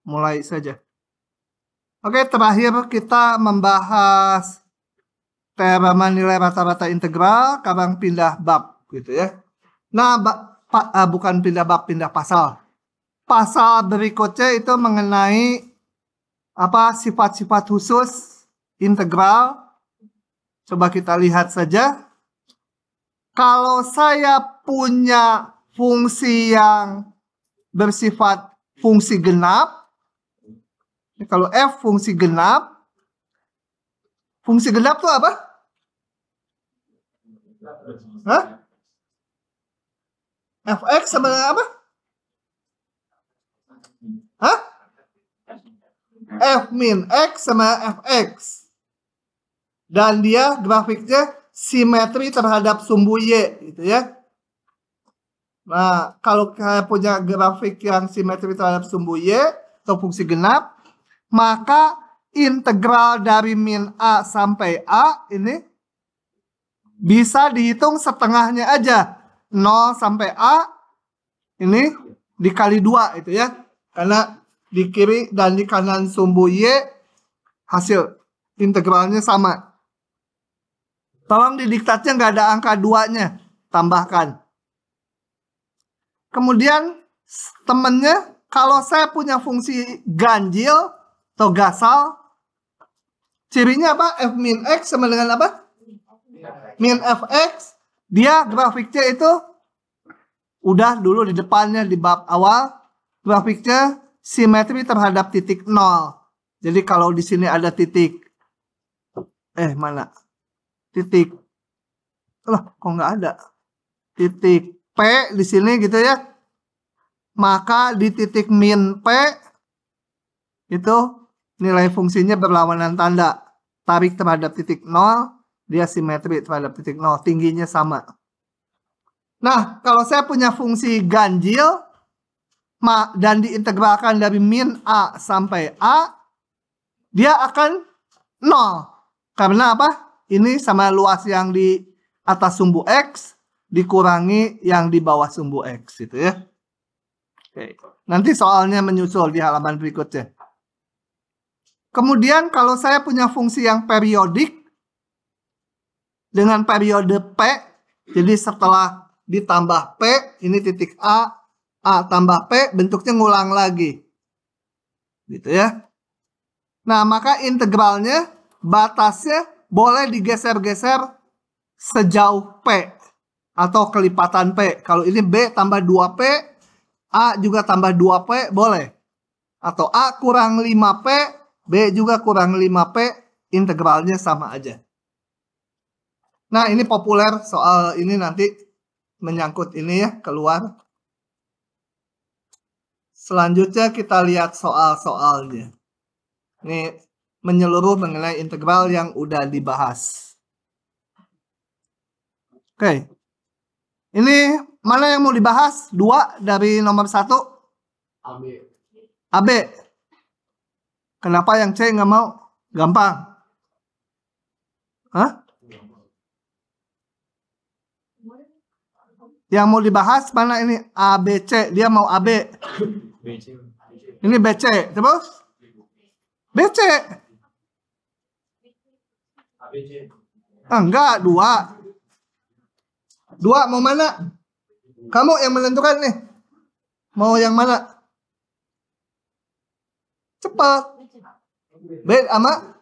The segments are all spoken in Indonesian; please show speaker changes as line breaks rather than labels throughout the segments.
mulai saja. Oke, terakhir kita membahas teorema nilai rata-rata integral, sekarang pindah bab gitu ya. Nah, bukan pindah bab, pindah pasal. Pasal berikutnya itu mengenai apa sifat-sifat khusus integral. Coba kita lihat saja. Kalau saya punya fungsi yang bersifat fungsi genap, kalau f fungsi genap itu apa? Hah? Fx sama dengan apa? Hah? F min x sama fx. Dan dia grafiknya simetri terhadap sumbu y gitu ya. Nah, kalau saya punya grafik yang simetri terhadap sumbu y atau fungsi genap, maka integral dari min a sampai a ini bisa dihitung setengahnya aja. 0 sampai a ini dikali 2 itu ya. Karena di kiri dan di kanan sumbu y hasil integralnya sama. Tolong di diktatnya nggak ada angka 2-nya, tambahkan. Kemudian temennya, kalau saya punya fungsi ganjil atau gasal, cirinya apa? F min x sama dengan apa? Min fx. Dia grafiknya itu udah dulu di depannya di bab awal, grafiknya simetri terhadap titik 0. Jadi kalau di sini ada titik mana? Titik kok nggak ada? Titik P di sini gitu ya. Maka di titik min P itu nilai fungsinya berlawanan tanda. Tarik terhadap titik 0, dia simetri terhadap titik 0, tingginya sama. Nah, kalau saya punya fungsi ganjil dan diintegralkan dari min A sampai A, dia akan 0. Karena apa? Ini sama luas yang di atas sumbu X dikurangi yang di bawah sumbu X gitu ya. Oke. Nanti soalnya menyusul di halaman berikutnya. Kemudian kalau saya punya fungsi yang periodik dengan periode P, jadi setelah ditambah P, ini titik A tambah P, bentuknya ngulang lagi. Gitu ya. Nah, maka integralnya, batasnya boleh digeser-geser sejauh P atau kelipatan P. Kalau ini B tambah 2P, A juga tambah 2P, boleh. Atau A kurang 5P, B juga kurang 5P, integralnya sama aja. Nah, ini populer soal ini nanti menyangkut ini ya, keluar. Selanjutnya kita lihat soal-soalnya. Ini menyeluruh mengenai integral yang udah dibahas. Oke. Ini mana yang mau dibahas? 2 dari nomor 1? AB. Kenapa yang C nggak mau? Gampang. Hah? Yang mau dibahas mana ini? ABC. Dia mau AB. Ini BC. Terus? BC. Enggak, 2. 2 mau mana? Kamu yang menentukan nih. Mau yang mana? Cepat. B sama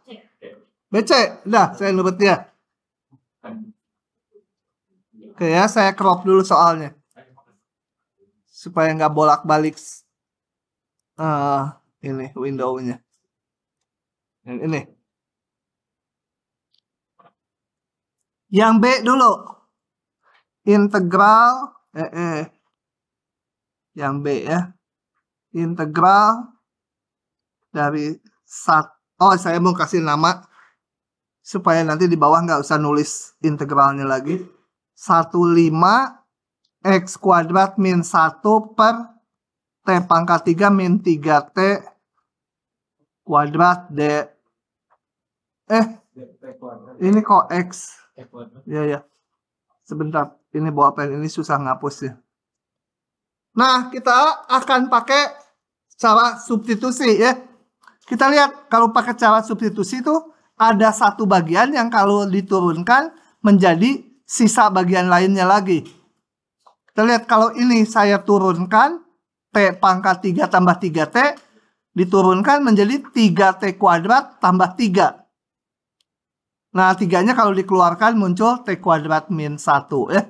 BC. Udah, saya nurut dia. Oke ya, saya crop dulu soalnya. Supaya nggak bolak-balik ini window-nya. Ini. Yang B dulu. Integral yang B ya. Integral dari saya mau kasih nama supaya nanti di bawah nggak usah nulis integralnya lagi. 15 X kuadrat min 1 per T pangkat 3 min 3T kuadrat D. Ini kok X. Ya. Sebentar, ini bawa pen ini susah ngapus ya. Nah, kita akan pakai cara substitusi ya. Kita lihat kalau pakai cara substitusi itu ada satu bagian yang kalau diturunkan menjadi sisa bagian lainnya lagi. Kita lihat kalau ini saya turunkan T pangkat 3 tambah 3T diturunkan menjadi 3T kuadrat tambah 3. Nah 3-nya kalau dikeluarkan muncul T kuadrat min 1 ya.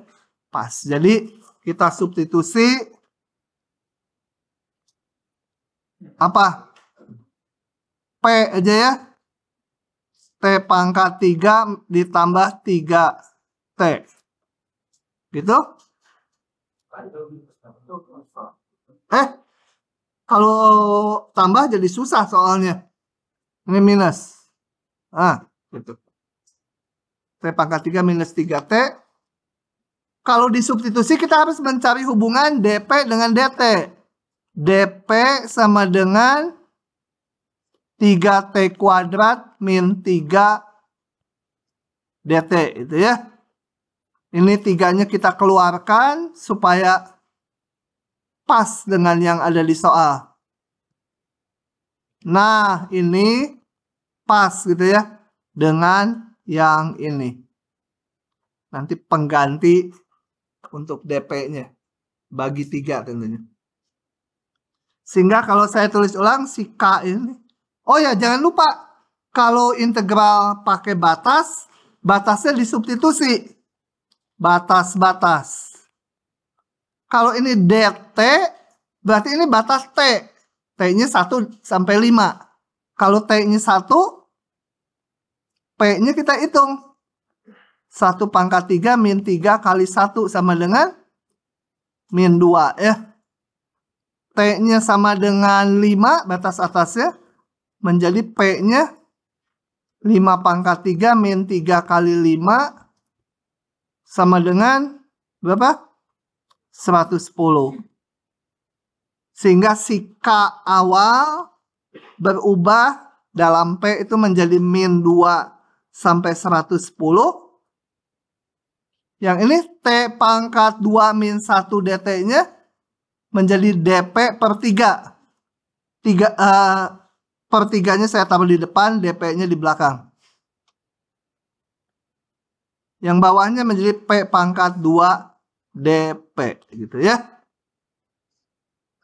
Pas. Jadi kita substitusi apa? P aja ya. T pangkat 3 ditambah 3T. Gitu? Kalau tambah jadi susah soalnya. Ini minus. Gitu. T pangkat 3 minus 3T. Kalau disubstitusi kita harus mencari hubungan DP dengan DT. DP sama dengan 3T kuadrat min 3 DT itu ya. Ini 3-nya kita keluarkan supaya pas dengan yang ada di soal. Nah, ini pas gitu ya dengan yang ini. Nanti pengganti untuk DP-nya bagi 3 tentunya. Sehingga kalau saya tulis ulang si K ini. Oh ya, jangan lupa kalau integral pakai batas, batasnya disubstitusi. Batas-batas. Kalau ini dt, berarti ini batas T. T-nya 1 sampai 5. Kalau T-nya 1, P-nya kita hitung. 1 pangkat 3 min 3 kali 1 sama dengan min 2 ya. T-nya sama dengan 5, batas atasnya. Menjadi P-nya 5 pangkat 3 min 3 kali 5 sama dengan berapa? 110. Sehingga si K awal berubah dalam P itu menjadi min 2 sampai 110. Yang ini T pangkat 2 min 1 DT-nya menjadi DP per 3. Per 3-nya saya taruh di depan, DP-nya di belakang. Yang bawahnya menjadi P pangkat 2 DP gitu ya.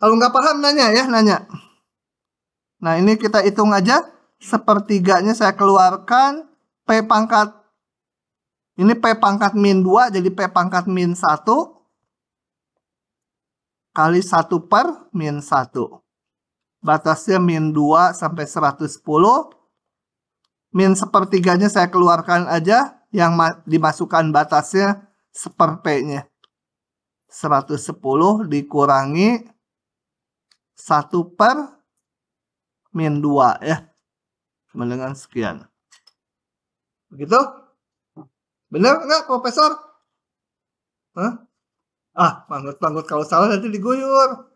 Kalau nggak paham nanya ya, nanya. Nah ini kita hitung aja. Sepertiganya saya keluarkan P pangkat. Ini P pangkat min 2 jadi P pangkat min 1. Kali 1 per min 1. Batasnya min 2 sampai 110. Min sepertiganya saya keluarkan aja. Yang dimasukkan batasnya seper P-nya. 110 dikurangi 1 per min 2 ya. Sama dengan sekian. Begitu? Benar nggak Profesor? Hah? Manggut kalau salah nanti diguyur.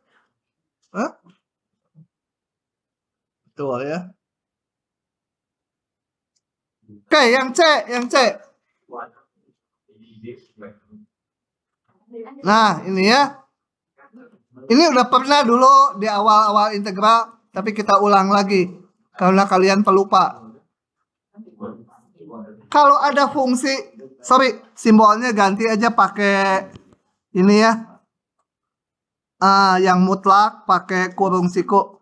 Betul ya. Oke, yang C. Nah, ini ya. Ini udah pernah dulu di awal-awal integral, tapi kita ulang lagi karena kalian pelupa. Kalau ada fungsi, simbolnya ganti aja pakai ini ya. Yang mutlak pakai kurung siku.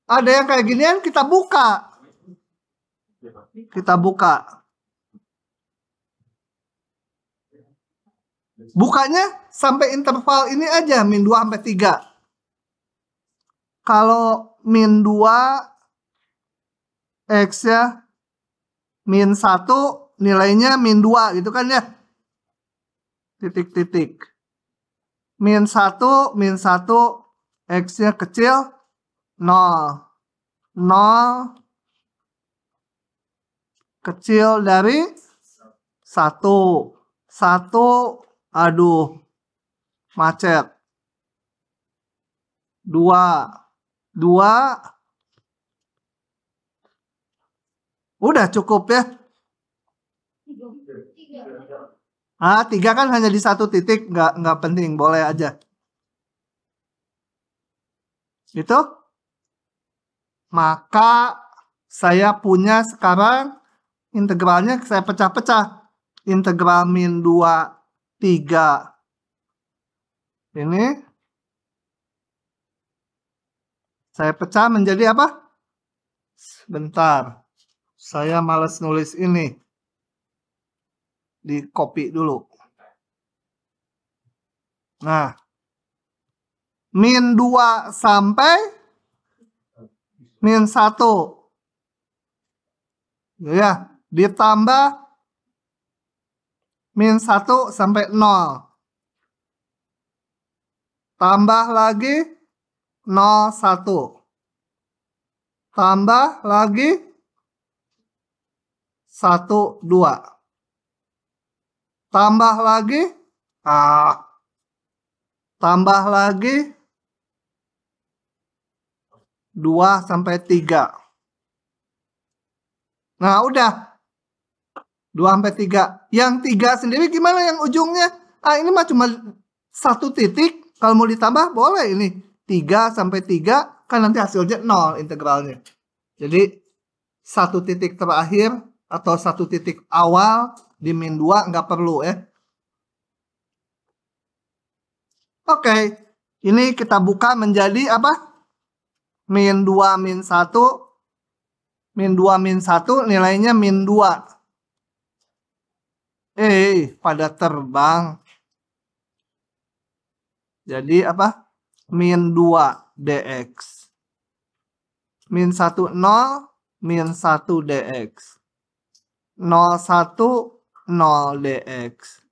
Ada yang kayak ginian kita buka. Bukanya sampai interval ini aja, min 2 sampai 3. Kalau min 2 X ya, min 1 nilainya min 2 gitu kan ya. Titik. Min 1 X-nya kecil 0. 0 kecil dari 1. 1, aduh, macet. 2. Udah cukup ya. 3 kan hanya di 1 titik, nggak penting, boleh aja. Gitu. Maka saya punya sekarang integralnya saya pecah-pecah. Integral min 2, 3. Ini saya pecah menjadi apa? Bentar. Saya males nulis ini. Di copy dulu. Nah. Min 2 sampai min 1. Ya, ditambah min 1 sampai 0. Tambah lagi 0, 1. Tambah lagi 1, 2. Tambah lagi tambah lagi 2 sampai 3. Nah, udah. 2 sampai 3. Yang 3 sendiri gimana yang ujungnya? Ini mah cuma 1 titik. Kalau mau ditambah boleh ini. 3 sampai 3 kan nanti hasilnya 0 integralnya. Jadi 1 titik terakhir atau 1 titik awal di min 2 nggak perlu ya. Oke. Ini kita buka menjadi apa? Min 2, min 1. Min 2, min 1 nilainya min 2. Pada terbang. Jadi apa? Min 2 dx. Min 1, 0. Min 1 dx. 0, 1, 0 dx.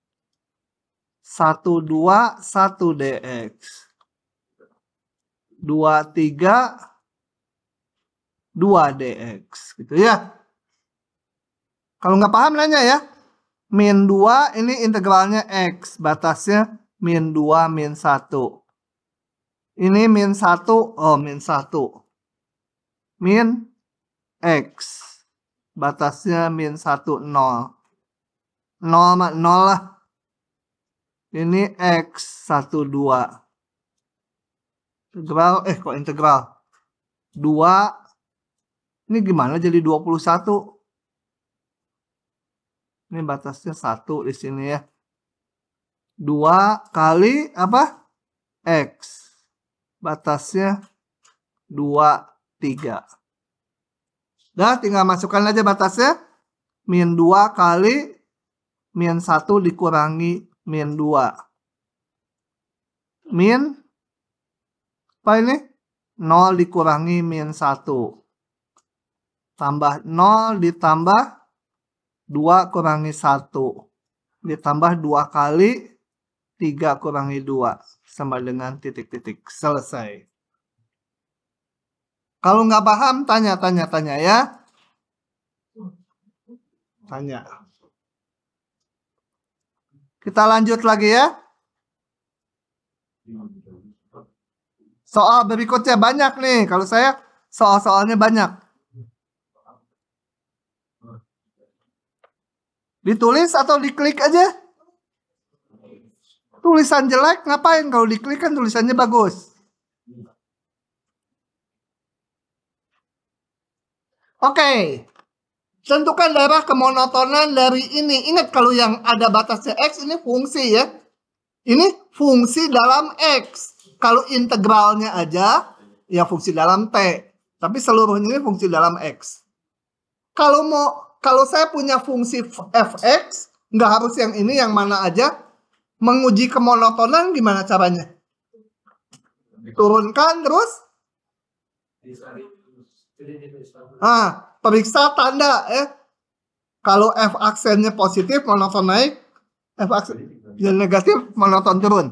1, 2, 1 dx. 2, 3, 2 dx. Gitu ya. Kalau nggak paham nanya ya. Min 2 ini integralnya x. Batasnya min 2, min 1. Ini min 1. Min 1. Min x. Batasnya min 1, 0. 0 mah 0 lah. Ini x 1, 2. Integral, kok integral? 2. Ini gimana jadi 21? Ini batasnya 1 di sini ya. 2 kali apa? X. Batasnya 2, 3. Nah, tinggal masukkan aja batasnya. Min 2 kali min 1 dikurangi min 2. Min apa ini? 0 dikurangi min 1. Tambah 0 ditambah 2 kurangi 1. Ditambah 2 kali 3 kurangi 2. Sama dengan titik-titik. Selesai. Kalau nggak paham, tanya ya. Tanya. Kita lanjut lagi ya. Soal berikutnya banyak nih. Kalau saya soal-soalnya banyak. Ditulis atau diklik aja? Tulisan jelek ngapain? Kalau diklik kan tulisannya bagus. Oke. Tentukan daerah kemonotonan dari ini. Ingat kalau yang ada batasnya X ini fungsi ya. Ini fungsi dalam X. Kalau integralnya aja, ya fungsi dalam T. Tapi seluruhnya ini fungsi dalam X. Kalau saya punya fungsi fx, nggak harus yang ini, yang mana aja. Menguji kemonotonan gimana caranya? Turunkan terus. Periksa tanda ya. Kalau f aksennya positif, monoton naik. F aksennya negatif, monoton turun.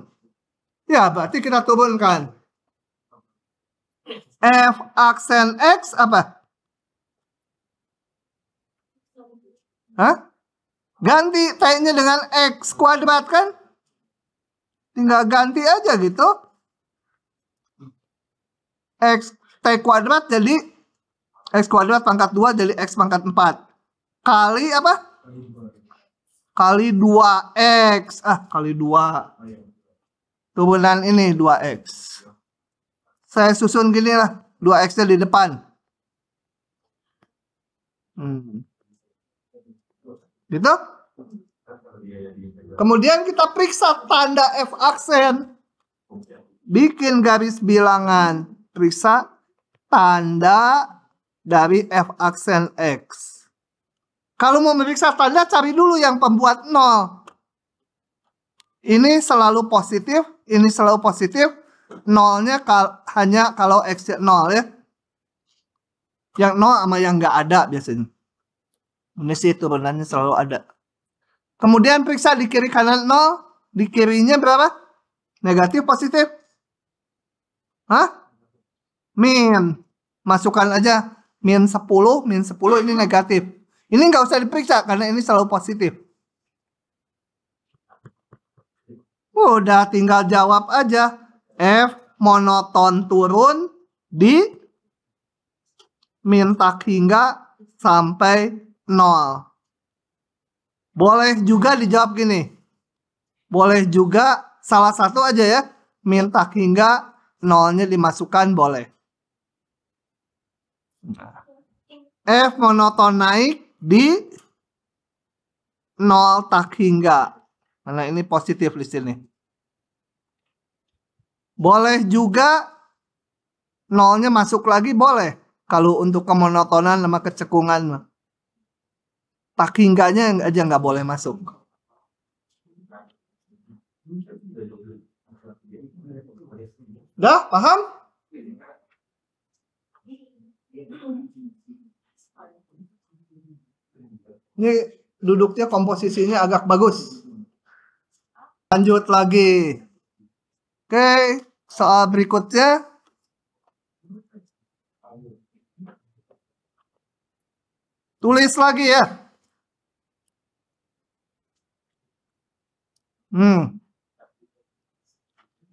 Ya, berarti kita turunkan. F aksen X apa? Ganti T-nya dengan X kuadrat kan? Tinggal ganti aja gitu. X T kuadrat jadi X kuadrat pangkat 2 jadi X pangkat 4. Kali apa? Kali 2X. Kali 2. Turunan ini 2X. Saya susun gini lah, 2x-nya di depan. Gitu. Kemudian kita periksa tanda F aksen. Bikin garis bilangan. Periksa tanda dari F aksen X. Kalau mau meriksa tanda, cari dulu yang pembuat 0. Ini selalu positif, ini selalu positif. 0-nya hanya kalau X-nya 0 ya. Yang 0 sama yang nggak ada biasanya. Ini sih turunannya selalu ada. Kemudian periksa di kiri kanan 0. Di kirinya berapa? Negatif, positif? Hah? Min. Masukkan aja. Min 10 ini negatif. Ini nggak usah diperiksa karena ini selalu positif. Udah tinggal jawab aja. F monoton turun di min tak hingga sampai 0. Boleh juga dijawab gini. Boleh juga salah satu aja ya. Min tak hingga 0-nya dimasukkan boleh. F monoton naik di 0 tak hingga. Karena ini positif di sini. Boleh juga 0-nya masuk lagi boleh. Kalau untuk kemonotonan sama kecekungan. Tak hingganya aja nggak boleh masuk. Udah paham? Ini duduknya komposisinya agak bagus. Lanjut lagi. Oke, soal berikutnya. Tulis lagi ya.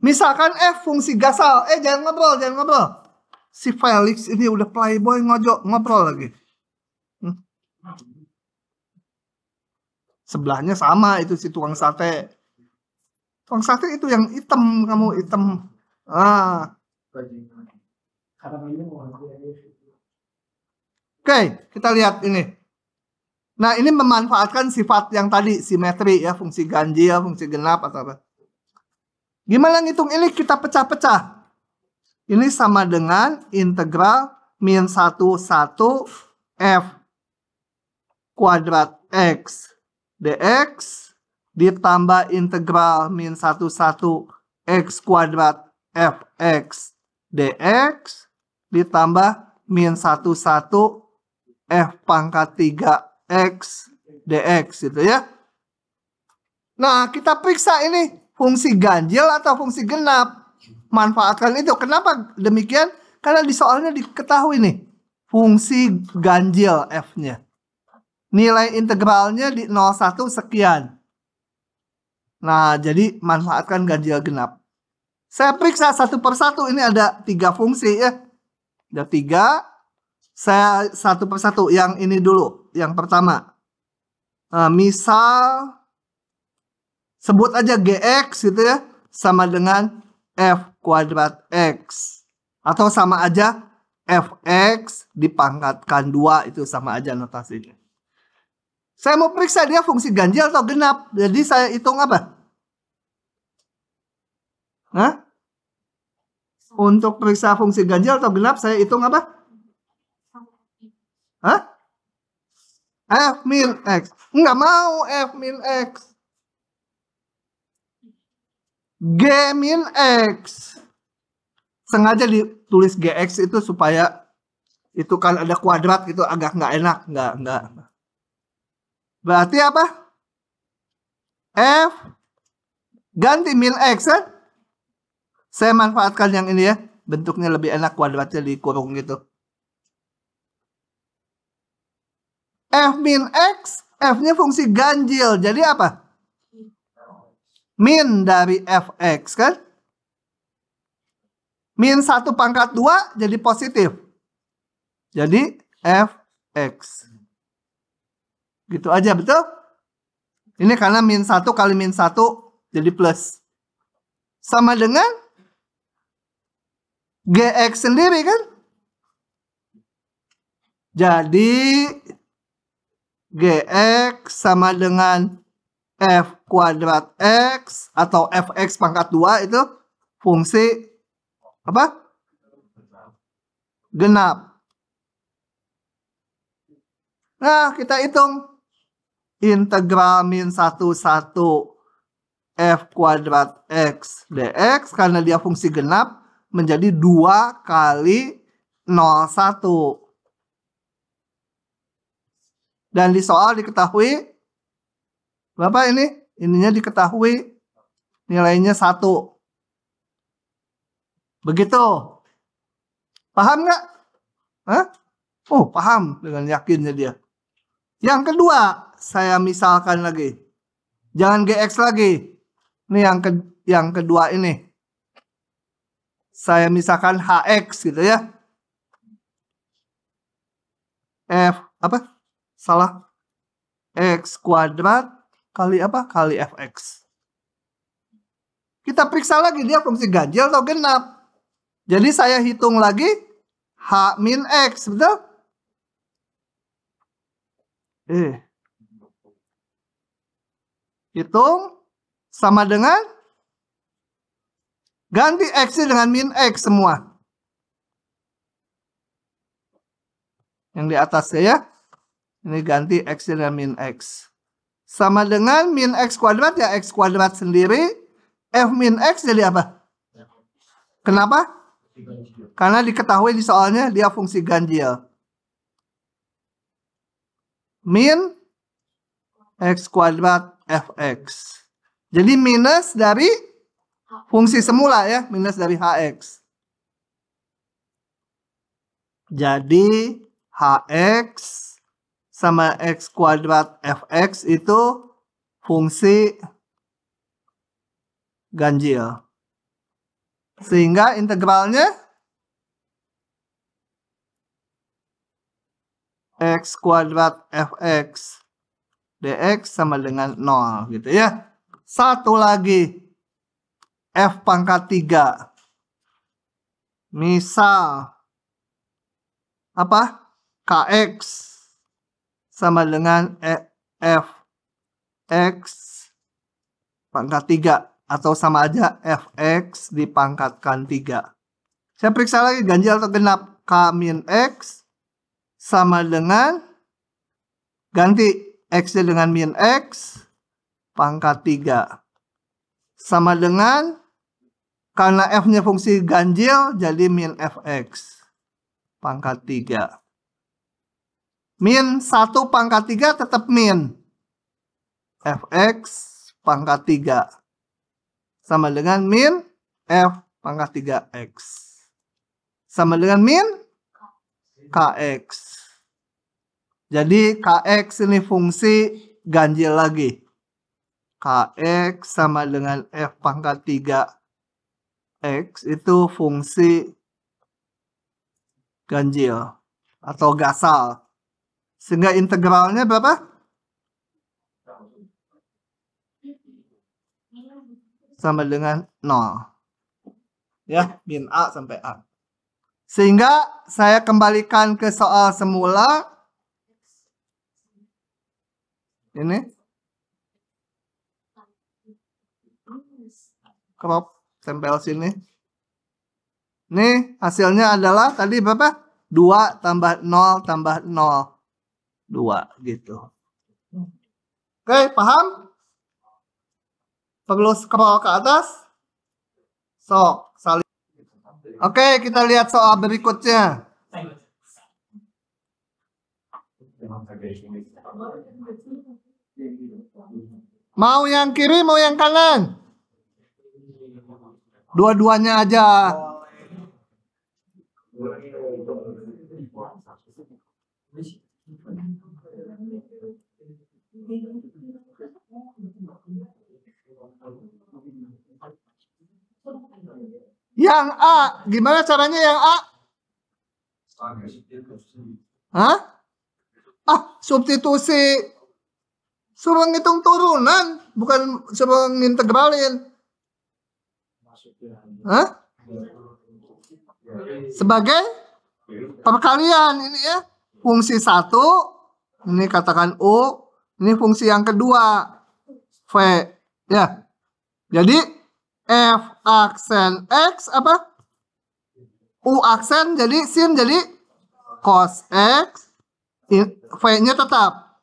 Misalkan F fungsi Gasal. Jangan ngobrol. Si Felix ini udah playboy ngobrol lagi. Sebelahnya sama itu si tukang sate. Tukang sate itu yang hitam, kamu hitam. Oke, kita lihat ini. Nah, ini memanfaatkan sifat yang tadi, simetri ya, fungsi ganjil, fungsi genap atau apa. Gimana ngitung ini? Kita pecah-pecah. Ini sama dengan integral min 1 F kuadrat X dx ditambah integral min 1 X kuadrat Fx dx ditambah min 1 F pangkat 3 X dx gitu ya. Nah, kita periksa ini fungsi ganjil atau fungsi genap. Manfaatkan itu. Kenapa demikian? Karena di soalnya diketahui nih. Fungsi ganjil F-nya. Nilai integralnya di 0,1 sekian. Nah, jadi manfaatkan ganjil genap. Saya periksa satu persatu. Ini ada 3 fungsi ya. Ada 3. Saya satu persatu. Yang ini dulu. Yang pertama. Misal sebut aja GX gitu ya. Sama dengan F kuadrat X. Atau sama aja Fx dipangkatkan 2. Itu sama aja notasinya. Saya mau periksa dia fungsi ganjil atau genap. Jadi saya hitung apa? Untuk periksa fungsi ganjil atau genap saya hitung apa? F min X. Nggak mau F min X. G min X. Sengaja ditulis GX itu supaya itu kan ada kuadrat gitu agak nggak enak. Nggak. Berarti apa? F ganti min X kan? Saya manfaatkan yang ini ya. Bentuknya lebih enak, kuadratnya dikurung gitu. F min X, F-nya fungsi ganjil. Jadi apa? Min dari Fx kan? Min 1 pangkat 2 jadi positif. Jadi Fx. Gitu aja, betul? Ini karena min 1 kali min 1 jadi plus. Sama dengan GX sendiri kan? Jadi GX sama dengan F kuadrat X atau Fx pangkat 2 itu fungsi apa? Genap. Nah, kita hitung integral min 1 F kuadrat X dx karena dia fungsi genap menjadi 2 kali 0,1. Dan di soal diketahui berapa ini? Ininya diketahui nilainya 1. Begitu. Paham nggak? Hah? Oh, paham dengan yakinnya dia. Yang kedua, saya misalkan lagi. Jangan GX lagi. Ini yang kedua ini. Saya misalkan HX gitu ya. F apa? Salah. X kuadrat kali apa? Kali Fx. Kita periksa lagi dia fungsi ganjil atau genap. Jadi saya hitung lagi H min X, betul? Hitung sama dengan ganti X dengan min X semua. Yang di atasnya ya. Ini ganti X dengan min X. Sama dengan min X kuadrat ya X kuadrat sendiri. F min X jadi apa? Kenapa? Karena diketahui di soalnya dia fungsi ganjil. Min X kuadrat Fx. Jadi minus dari fungsi semula ya. Minus dari Hx. Jadi Hx sama X kuadrat Fx itu fungsi ganjil. Sehingga integralnya X kuadrat Fx dx sama dengan 0 gitu ya. Satu lagi F pangkat 3. Misal apa? Kx sama dengan Fx pangkat 3 atau sama aja Fx dipangkatkan 3. Saya periksa lagi ganjil atau genap. K min X sama dengan ganti X dengan min X pangkat 3. Sama dengan karena F-nya fungsi ganjil jadi min Fx pangkat 3. Min 1 pangkat 3 tetap min Fx pangkat 3. Sama dengan min F pangkat 3x. Sama dengan min Kx. Jadi Kx ini fungsi ganjil lagi. Kx sama dengan F pangkat 3x itu fungsi ganjil atau gasal. Sehingga integralnya berapa? Sama dengan 0. Ya, min A sampai A. Sehingga saya kembalikan ke soal semula. Ini. Crop, tempel sini. Ini hasilnya adalah tadi berapa? 2 tambah 0 tambah 0. 2 gitu. Oke, paham? Perlu scroll ke atas? Sok, salin. Oke, kita lihat soal berikutnya. Mau yang kiri, mau yang kanan? Dua-duanya aja. Yang A, gimana caranya yang A? Hah? Substitusi. Suruh ngitung turunan, bukan suruh ngintegralin. Hah? sebagai perkalian ini ya. Fungsi 1, ini katakan U, ini fungsi yang kedua, V. Ya. Jadi, F aksen X apa? U aksen jadi sin jadi cos X. V-nya tetap.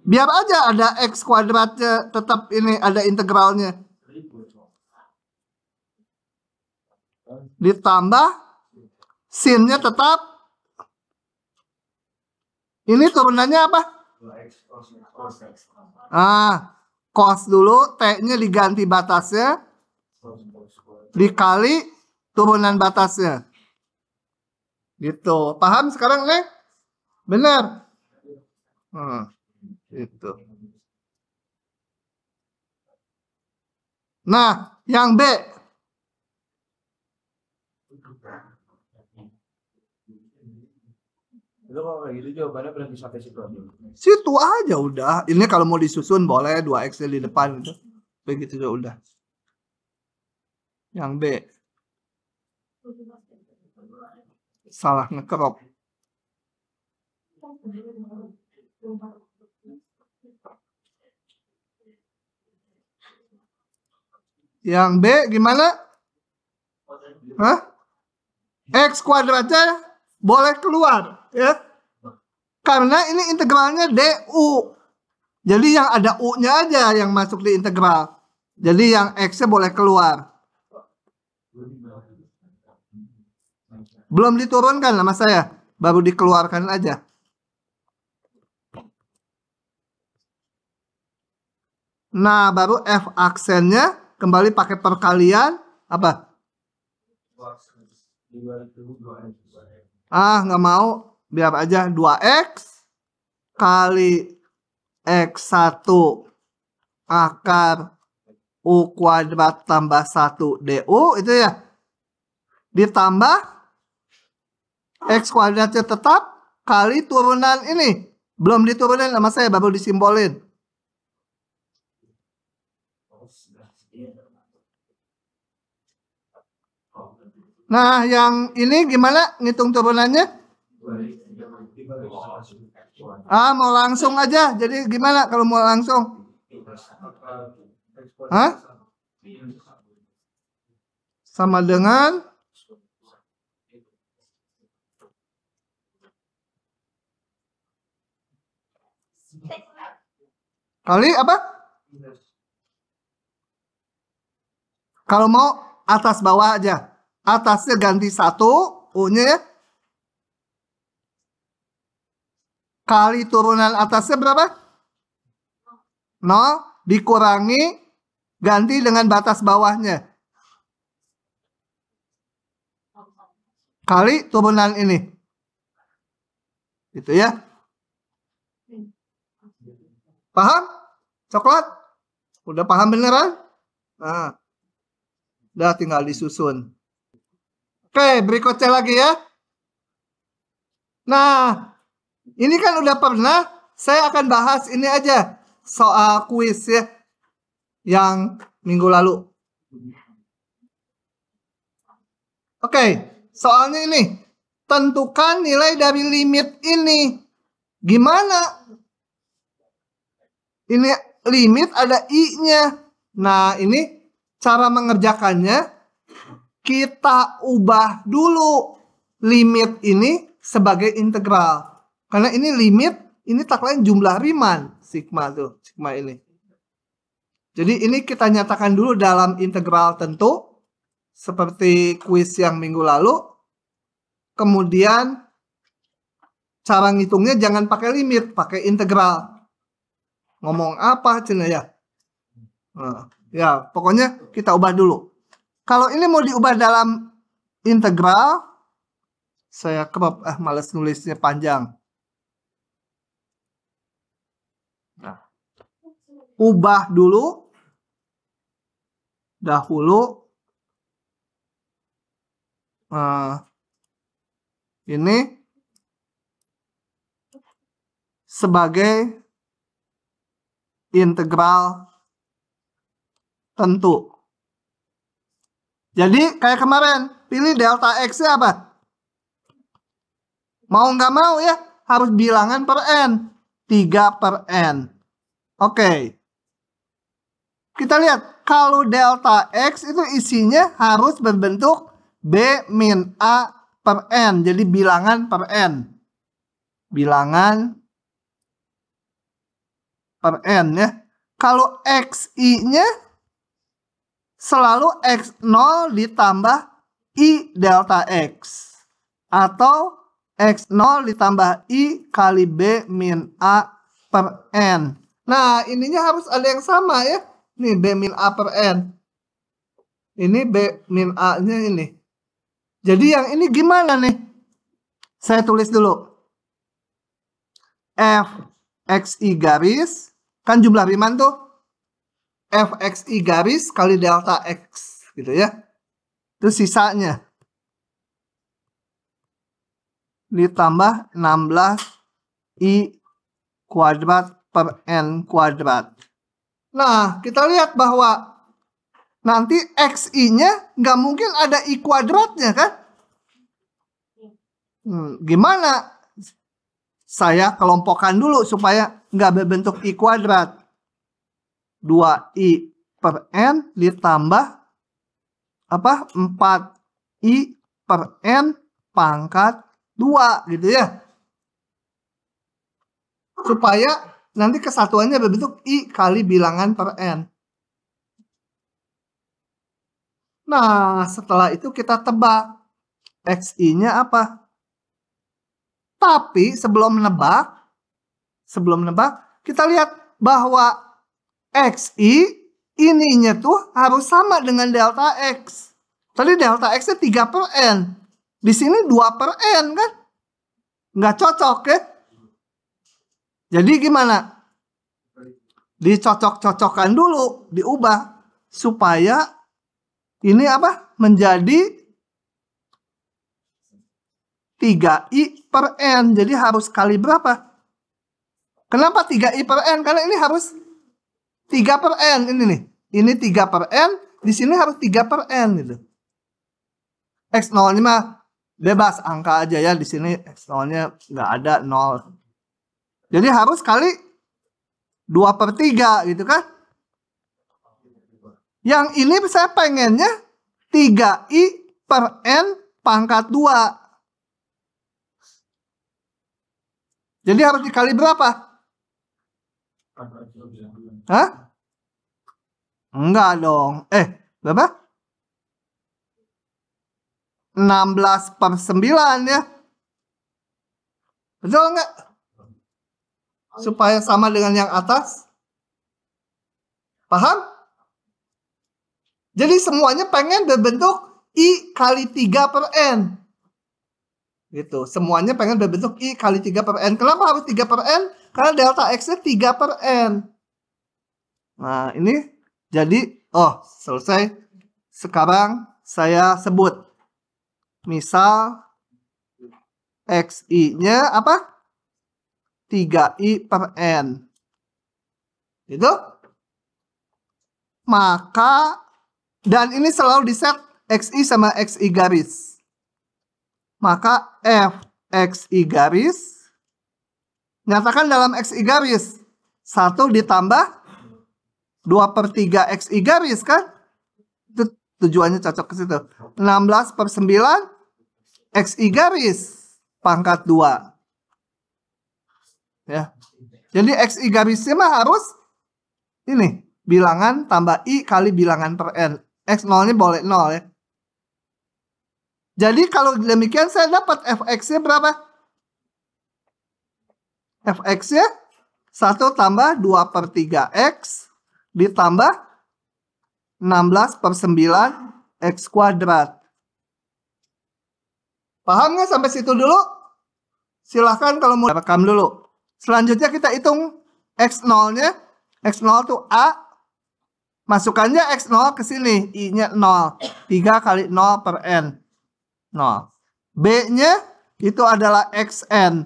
Biar aja ada X kuadratnya, tetap ini ada integralnya. Ditambah sinnya tetap. Ini turunannya apa? Cos dulu, T-nya diganti batasnya, dikali turunan batasnya. Gitu. Paham sekarang, Neng? Benar. Gitu. Nah, yang B.
Itu kalau kayak gitu jawabannya berarti sampai situ aja.
Situ aja udah. Ini kalau mau disusun boleh 2x di depan gitu. Begitu juga udah. Yang B. Salah ngekerop. Yang B gimana? Hah? X kuadratnya boleh keluar ya. Karena ini integralnya DU. Jadi yang ada U-nya aja yang masuk di integral. Jadi yang X-nya boleh keluar. Belum diturunkan sama saya. Baru dikeluarkan aja. Nah, baru F aksennya kembali pakai perkalian. Apa? Nggak mau. Biar aja 2x kali x1 akar u kuadrat tambah 1 du itu ya. Ditambah x kuadratnya tetap kali turunan ini. Belum diturunin sama saya, baru disimbolin. Nah, yang ini gimana ngitung turunannya? Mau langsung aja. Jadi gimana kalau mau langsung? Hah? Sama dengan kali apa? Kalau mau atas bawah aja. Atasnya ganti 1, U-nya ya. Kali turunan atasnya berapa? 0 dikurangi ganti dengan batas bawahnya. Kali turunan ini. Gitu ya. Paham? Coklat? Udah paham beneran? Nah. Udah tinggal disusun. Oke, berikutnya lagi ya. Nah, ini kan udah pernah. Saya akan bahas ini aja. Soal kuis ya. Yang minggu lalu. Oke, soalnya ini. Tentukan nilai dari limit ini. Gimana? Ini limit ada I-nya. Nah, ini cara mengerjakannya. Kita ubah dulu limit ini sebagai integral. Karena ini limit, ini tak lain jumlah Riemann. Sigma tuh, sigma ini. Jadi ini kita nyatakan dulu dalam integral tentu. Seperti kuis yang minggu lalu. Kemudian cara ngitungnya jangan pakai limit, pakai integral. Ngomong apa cina ya? Nah, ya, pokoknya kita ubah dulu. Kalau ini mau diubah dalam integral, saya crop, males nulisnya panjang. Nah, ubah dulu, dahulu, ini sebagai integral tentu. Jadi kayak kemarin, pilih delta X-nya apa? Mau nggak mau ya, harus bilangan per N. 3 per N. Oke. Kita lihat, kalau delta X itu isinya harus berbentuk B min A per N. Jadi bilangan per N. Bilangan per N ya. Kalau XI-nya selalu X0 ditambah I delta X. Atau X0 ditambah I kali B min A per N. Nah, ininya harus ada yang sama ya. Nih, B min A per N. Ini B min A-nya ini. Jadi yang ini gimana nih? Saya tulis dulu. Fxi garis. Kan jumlah Riemann tuh. Fxi garis kali delta X. Gitu ya. Itu sisanya. Ditambah 16I kuadrat per N kuadrat. Nah, kita lihat bahwa nanti XI-nya nggak mungkin ada I kuadratnya kan? Gimana? Saya kelompokkan dulu supaya nggak berbentuk I kuadrat. 2I per N ditambah apa? 4I per N pangkat 2 gitu ya. Supaya nanti kesatuannya berbentuk I kali bilangan per N. Nah, setelah itu kita tebak XI-nya apa. Tapi sebelum menebak, kita lihat bahwa XI ininya tuh harus sama dengan delta X. Tadi delta X-nya 3 per N. Di sini 2 per N kan? Nggak cocok ya? Jadi gimana? Dicocok-cocokkan dulu, diubah. Supaya ini apa? Menjadi 3I per N. Jadi harus kali berapa? Kenapa 3I per N? Karena ini harus 3 per N. Ini nih. Ini 3 per N. Di sini harus 3 per N gitu. X0-nya mah bebas angka aja ya. Di sini X0-nya nggak ada 0. Jadi harus kali 2 per 3 gitu kan. Yang ini saya pengennya 3I per N pangkat 2. Jadi harus dikali berapa? Hah? Enggak dong. Berapa? 16 per 9 ya. Betul nggak? Supaya sama dengan yang atas. Paham? Jadi semuanya pengen berbentuk I kali 3 per N. Gitu. Semuanya pengen berbentuk I kali 3 per N. Kenapa harus 3 per N? Karena delta X-nya 3 per N. Nah, ini jadi, selesai. Sekarang saya sebut. Misal, XI-nya apa? 3I per N. Gitu. Maka, dan ini selalu diset XI sama XI garis. Maka Fxi garis, nyatakan dalam XI garis. 1 ditambah 2 per 3 XI garis kan? Itu tujuannya cocok ke situ. 16 per 9 XI garis pangkat 2. Ya. Jadi XI garisnya mah harus ini bilangan tambah I kali bilangan per N. X0-nya boleh 0 ya. Jadi kalau demikian saya dapat Fx-nya berapa? Fx-nya 1 tambah 2 per 3x ditambah 16 per 9 x kuadrat. Paham nggak sampai situ dulu? Silahkan kalau mau rekam dulu. Selanjutnya kita hitung x0-nya. X0 itu A. Masukannya x0 ke sini. I-nya 0. 3 kali 0 per N. 0. B-nya itu adalah xn.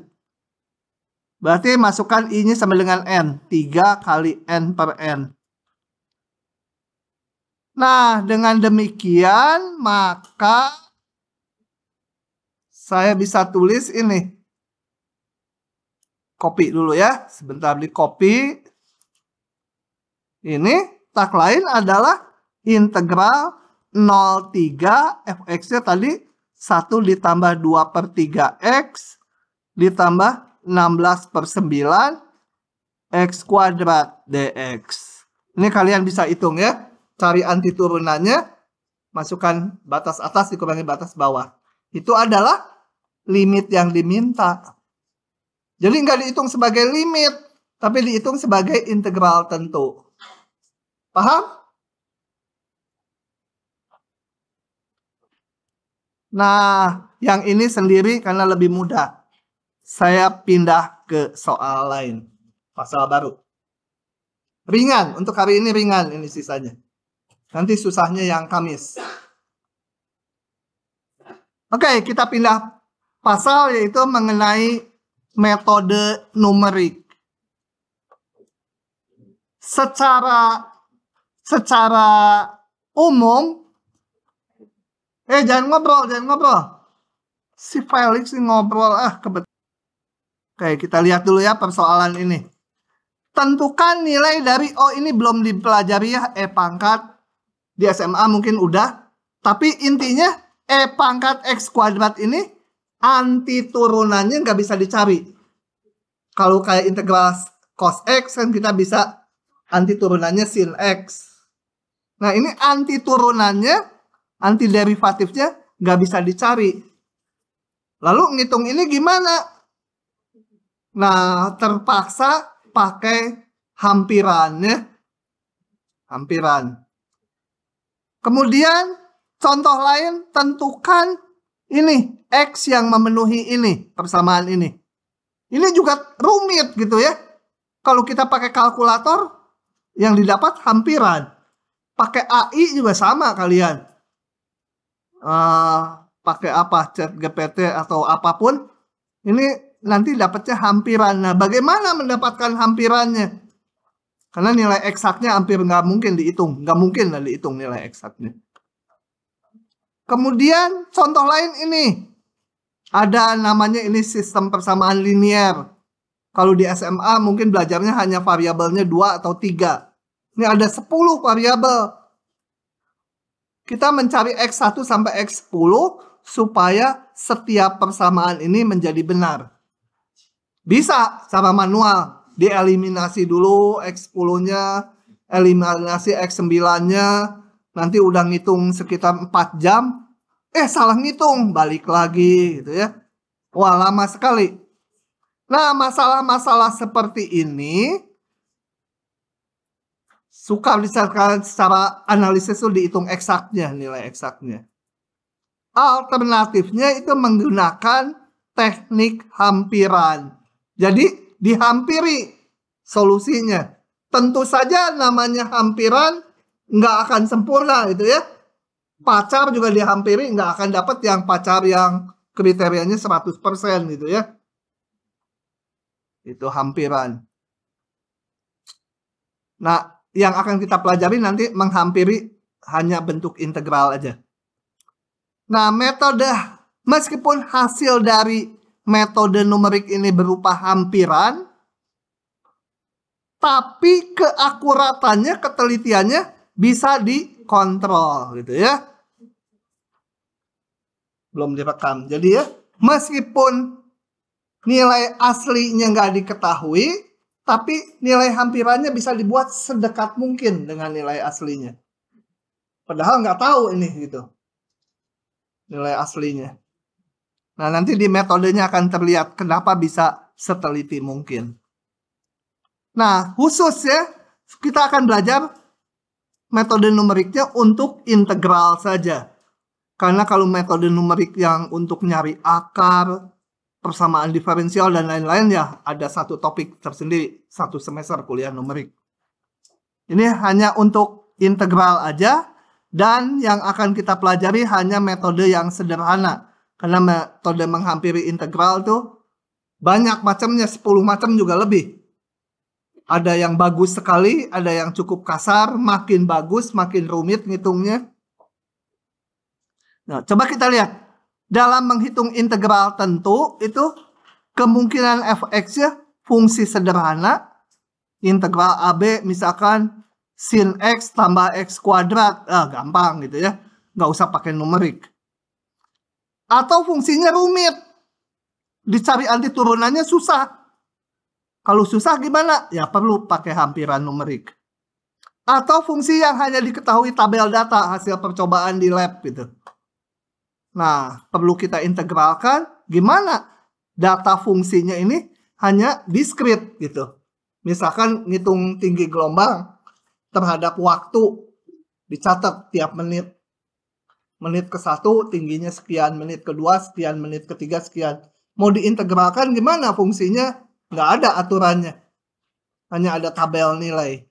Berarti masukkan I-nya sama dengan N. 3 kali N per N. Nah, dengan demikian maka saya bisa tulis ini. Copy dulu ya. Sebentar di copy. Ini tak lain adalah integral 0,3 fx-nya tadi 1 ditambah 2/3x ditambah 16/9 x kuadrat dx. Ini kalian bisa hitung ya. Cari antiturunannya. Masukkan batas atas dikurangi batas bawah. Itu adalah limit yang diminta. Jadi nggak dihitung sebagai limit, tapi dihitung sebagai integral tentu. Paham? Nah, yang ini sendiri karena lebih mudah. Saya pindah ke soal lain. Pasal baru. Ringan, untuk hari ini ringan ini sisanya. Nanti susahnya yang Kamis. Oke, kita pindah pasal yaitu mengenai metode numerik. Secara umum, jangan ngobrol. Si Felix ngobrol, kebetulan. Oke, kita lihat dulu ya persoalan ini. Tentukan nilai dari, ini belum dipelajari ya, E pangkat. Di SMA mungkin udah. Tapi intinya, E pangkat X kuadrat ini, antiturunannya nggak bisa dicari. Kalau kayak integral cos X kan kita bisa antiturunannya sin X. Nah ini antiturunannya, antiderivatifnya nggak bisa dicari. Lalu ngitung ini gimana? Nah terpaksa pakai hampirannya. Hampiran. Kemudian contoh lain, tentukan ini X yang memenuhi ini, persamaan ini. Ini juga rumit gitu ya. Kalau kita pakai kalkulator, yang didapat hampiran. Pakai AI juga sama kalian. Pakai apa, ChatGPT atau apapun. Ini nanti dapatnya hampiran. Nah, bagaimana mendapatkan hampirannya? Karena nilai eksaknya hampir nggak mungkin dihitung. Nggak mungkin lah dihitung nilai eksaknya. Kemudian contoh lain ini. Ada namanya ini sistem persamaan linier. Kalau di SMA mungkin belajarnya hanya variabelnya 2 atau 3. Ini ada 10 variabel. Kita mencari X1 sampai X10 supaya setiap persamaan ini menjadi benar. Bisa sama manual. Dieliminasi dulu X10-nya, eliminasi X9-nya. Nanti udah ngitung sekitar 4 jam. Salah ngitung, balik lagi gitu ya. Wah, lama sekali. Nah, masalah-masalah seperti ini suka misalkan secara analisis itu dihitung eksaknya, nilai eksaknya. Alternatifnya itu menggunakan teknik hampiran. Jadi dihampiri solusinya. Tentu saja namanya hampiran nggak akan sempurna gitu ya. Pacar juga dihampiri nggak akan dapat yang pacar yang kriterianya 100% gitu ya. Itu hampiran. Nah, yang akan kita pelajari nanti menghampiri hanya bentuk integral aja. Nah, metode, meskipun hasil dari metode numerik ini berupa hampiran, tapi keakuratannya, ketelitiannya bisa dikontrol gitu ya. Belum direkam. Jadi ya, meskipun nilai aslinya nggak diketahui, tapi nilai hampirannya bisa dibuat sedekat mungkin dengan nilai aslinya. Padahal nggak tahu ini gitu. Nilai aslinya. Nah, nanti di metodenya akan terlihat kenapa bisa seteliti mungkin. Nah, khusus ya, kita akan belajar metode numeriknya untuk integral saja. Karena kalau metode numerik yang untuk nyari akar, persamaan diferensial dan lain-lain ya ada satu topik tersendiri, satu semester kuliah numerik. Ini hanya untuk integral aja dan yang akan kita pelajari hanya metode yang sederhana. Karena metode menghampiri integral tuh banyak macamnya, 10 macam juga lebih. Ada yang bagus sekali, ada yang cukup kasar, makin bagus, makin rumit ngitungnya. Nah, coba kita lihat. Dalam menghitung integral tentu, itu kemungkinan fx-nya fungsi sederhana. Integral AB misalkan sin x tambah x kuadrat. Gampang gitu ya. Nggak usah pakai numerik. Atau fungsinya rumit. Dicari anti turunannya susah. Kalau susah gimana? Ya perlu pakai hampiran numerik. Atau fungsi yang hanya diketahui tabel data hasil percobaan di lab gitu. Nah, perlu kita integralkan gimana data fungsinya ini hanya diskrit gitu. Misalkan ngitung tinggi gelombang terhadap waktu dicatat tiap menit. Menit ke-1 tingginya sekian, menit kedua sekian, menit ketiga sekian. Mau diintegralkan gimana fungsinya? Nggak ada aturannya. Hanya ada tabel nilai.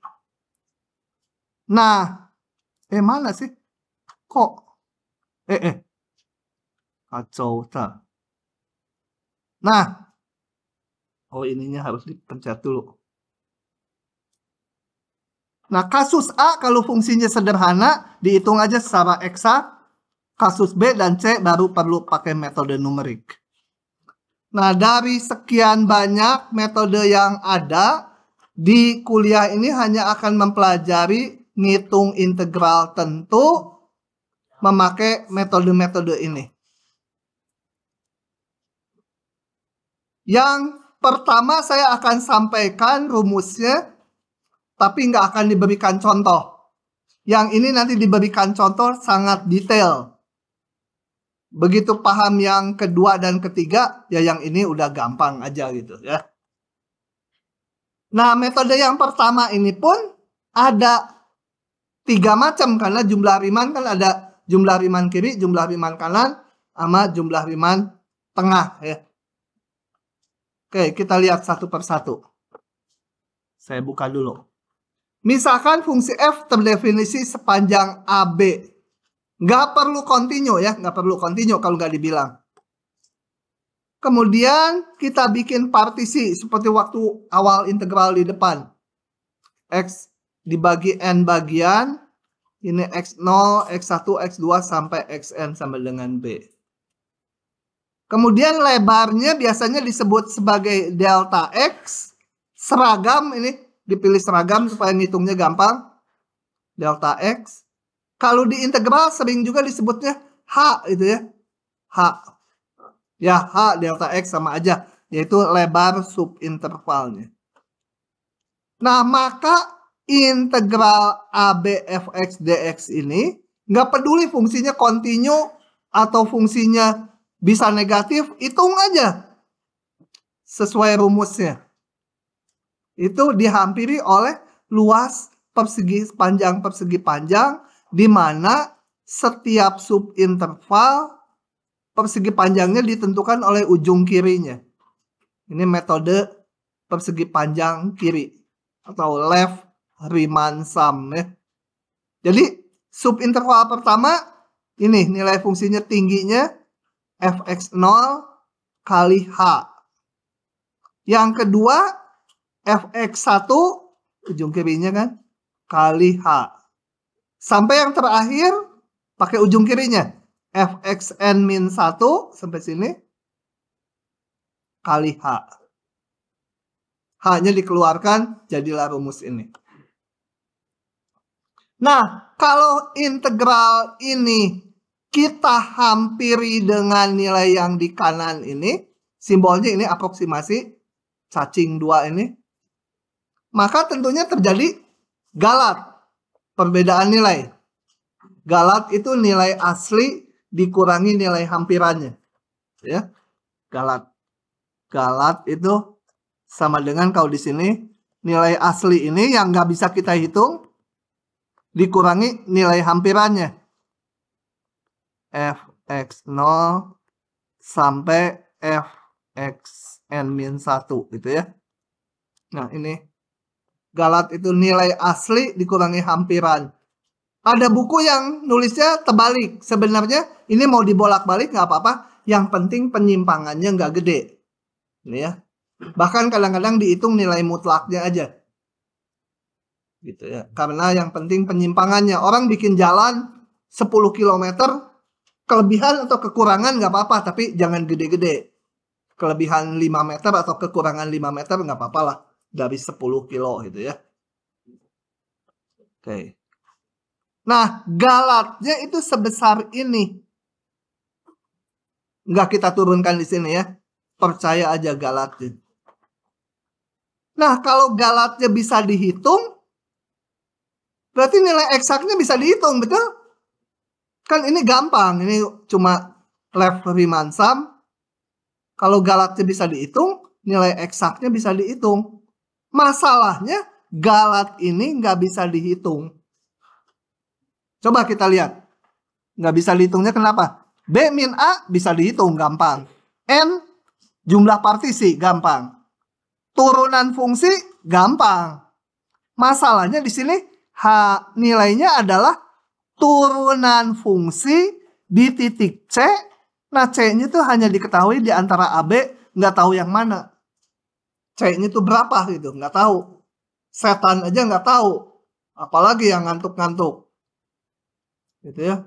Nah, mana sih? Kok? Kacau tak. Nah, ininya harus dipencet dulu. Nah, kasus A kalau fungsinya sederhana, dihitung aja secara eksak. Kasus B dan C baru perlu pakai metode numerik. Nah, dari sekian banyak metode yang ada, di kuliah ini hanya akan mempelajari ngitung integral tentu memakai metode-metode ini. Yang pertama saya akan sampaikan rumusnya, tapi nggak akan diberikan contoh. Yang ini nanti diberikan contoh sangat detail. Begitu paham yang kedua dan ketiga, ya yang ini udah gampang aja gitu ya. Nah, metode yang pertama ini pun ada 3 macam, karena jumlah Riemann kan ada jumlah Riemann kiri, jumlah Riemann kanan, sama jumlah Riemann tengah ya. Oke, kita lihat satu persatu. Saya buka dulu. Misalkan fungsi f terdefinisi sepanjang AB. Nggak perlu kontinu ya, nggak perlu kontinu kalau nggak dibilang. Kemudian kita bikin partisi seperti waktu awal integral di depan. X dibagi n bagian. Ini x0, x1, x2 sampai xn sampai dengan b. Kemudian lebarnya biasanya disebut sebagai delta x. Seragam ini dipilih seragam supaya ngitungnya gampang. Delta x. Kalau di integral sering juga disebutnya h itu ya. H. Ya h delta x sama aja. Yaitu lebar subintervalnya. Nah maka integral AB fx dx ini nggak peduli fungsinya kontinu atau fungsinya bisa negatif, hitung aja sesuai rumusnya. Itu dihampiri oleh luas persegi panjang, di mana setiap subinterval persegi panjangnya ditentukan oleh ujung kirinya. Ini metode persegi panjang kiri atau left Riemann sum ya. Jadi subinterval pertama ini nilai fungsinya tingginya fx0 kali h. Yang kedua fx1 ujung kirinya kan kali h. Sampai yang terakhir pakai ujung kirinya fxn-1 sampai sini kali h. H-nya dikeluarkan, jadilah rumus ini. Nah, kalau integral ini kita hampiri dengan nilai yang di kanan ini, simbolnya ini aproksimasi cacing 2 ini, maka tentunya terjadi galat, perbedaan nilai. Galat itu nilai asli dikurangi nilai hampirannya. Ya, galat. Galat itu sama dengan kalau di sini nilai asli ini yang nggak bisa kita hitung dikurangi nilai hampirannya. Fx0 sampai fxn-1 gitu ya. Nah ini galat itu nilai asli dikurangi hampiran. Ada buku yang nulisnya terbalik. Sebenarnya ini mau dibolak-balik nggak apa-apa. Yang penting penyimpangannya nggak gede. Ini ya. Bahkan kadang-kadang dihitung nilai mutlaknya aja. Gitu ya. Karena yang penting penyimpangannya. Orang bikin jalan 10 km, kelebihan atau kekurangan nggak apa-apa, tapi jangan gede-gede. Kelebihan 5 meter atau kekurangan 5 meter nggak apa-apa lah. Dari 10 kilo gitu ya. Oke. Nah, galatnya itu sebesar ini. Nggak kita turunkan di sini ya. Percaya aja galatnya. Nah, kalau galatnya bisa dihitung, berarti nilai eksaknya bisa dihitung, betul? Kan ini gampang, ini cuma left Riemann sum. Kalau galatnya bisa dihitung, nilai eksaknya bisa dihitung. Masalahnya, galat ini nggak bisa dihitung. Coba kita lihat. Nggak bisa dihitungnya kenapa? B min A bisa dihitung, gampang. N, jumlah partisi, gampang. Turunan fungsi, gampang. Masalahnya di sini, nilainya adalah turunan fungsi di titik C. Nah, C-nya itu hanya diketahui di antara AB, nggak tahu yang mana. C-nya itu berapa gitu, nggak tahu. Setan aja nggak tahu. Apalagi yang ngantuk-ngantuk. Gitu ya.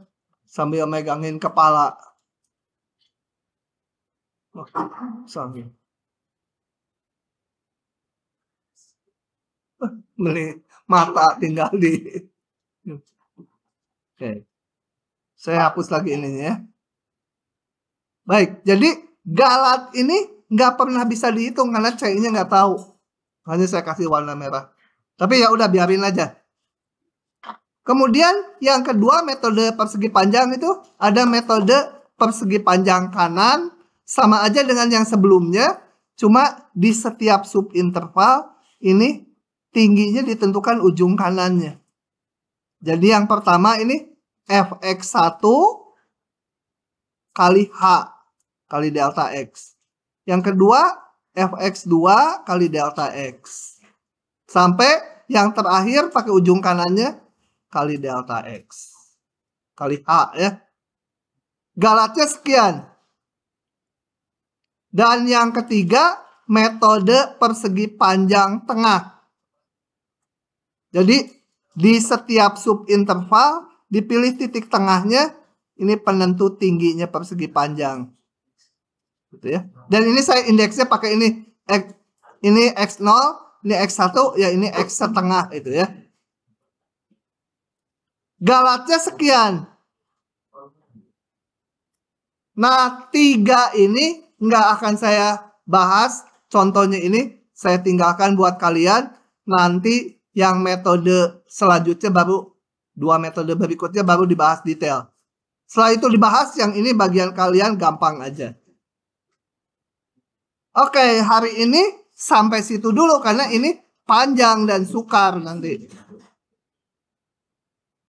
Sambil megangin kepala. Sambil. Beli mata tinggal di. Oke. Saya hapus lagi ininya ya. Baik, jadi galat ini nggak pernah bisa dihitung karena C-nya nggak tahu. Hanya saya kasih warna merah. Tapi ya udah biarin aja. Kemudian yang kedua metode persegi panjang itu ada metode persegi panjang kanan sama aja dengan yang sebelumnya. Cuma di setiap subinterval ini tingginya ditentukan ujung kanannya. Jadi yang pertama ini fx1 kali H kali delta X. Yang kedua fx2 kali delta X. Sampai yang terakhir pakai ujung kanannya kali delta X. Kali H ya. Galatnya sekian. Dan yang ketiga metode persegi panjang tengah. Jadi di setiap subinterval dipilih titik tengahnya. Ini penentu tingginya persegi panjang. Gitu ya. Dan ini saya indeksnya pakai ini. Ini X0, ini X1, ya ini X setengah itu ya. Galatnya sekian. Nah, 3 ini nggak akan saya bahas. Contohnya ini saya tinggalkan buat kalian. Nanti yang metode selanjutnya baru, 2 metode berikutnya baru dibahas detail. Setelah itu dibahas, yang ini bagian kalian gampang aja. Oke, hari ini sampai situ dulu karena ini panjang dan sukar nanti.